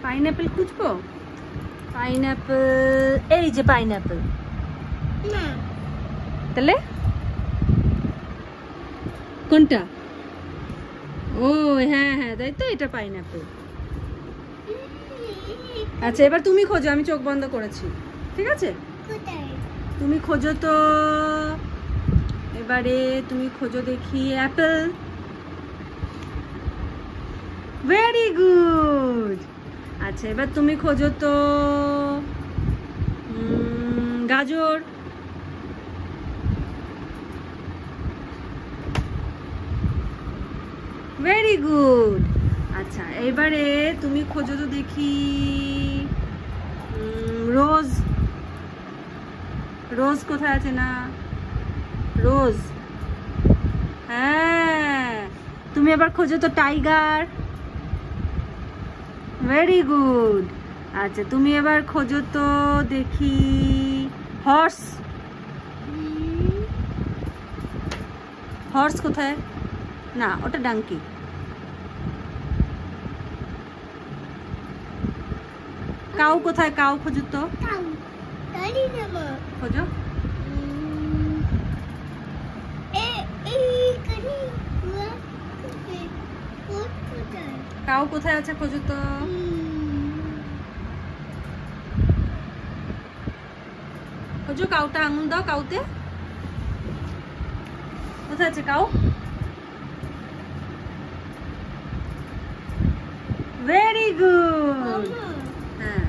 Pineapple খুঁজবো? Pineapple, এই যে পাইনাপেল। তাহলে কোনটা? ও হ্যাঁ হ্যাঁ, তাই তো, এটা পাইনাপেল। আচ্ছা এবার তুমি খোঁজো, আমি চোখ বন্ধ করেছি, ঠিক আছে? তুমি খোঁজো তো, এবারে তুমি খোঁজো দেখি। Apple, very good. আচ্ছা এবার তুমি খোঁজো তো গাজর, ভেরি গুড। আচ্ছা এবারে তুমি খোঁজো তো দেখি রোজ, রোজ কোথায় আছে? না রোজ, হ্যাঁ। তুমি এবার খোঁজো তো টাইগার, ভেরি গুড। আচ্ছা তুমি এবার খোঁজো তো দেখি হর্স, হর্স কোথায়? না ওটা ডাঙ্কি। কাউ কোথায়? কাউ খোঁজো তো, খোঁজো। কাউ কোথায় আছে? খোঁজো তো। খোঁজো কাউটা, আঙুল দাও কাউতে, কোথায় আছে কাউ? Very good. হ্যাঁ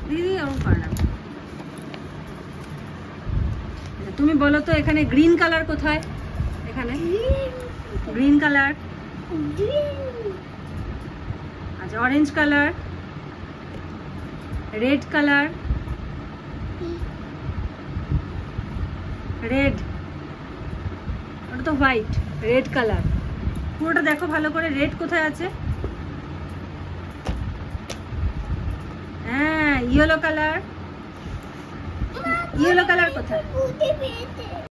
দিদি ওরকম করে না। তুমি বলো তো এখানে গ্রিন কালার কোথায়? এখানে গ্রিন কালার। আচ্ছা orange colour, red colour, red, ওটা তো হোয়াইট, রেড কালার। পুরোটা দেখো ভালো করে, রেড কোথায় আছে? হ্যাঁ ইয়েলো কালার, ইয়েলো কালার কোথায়?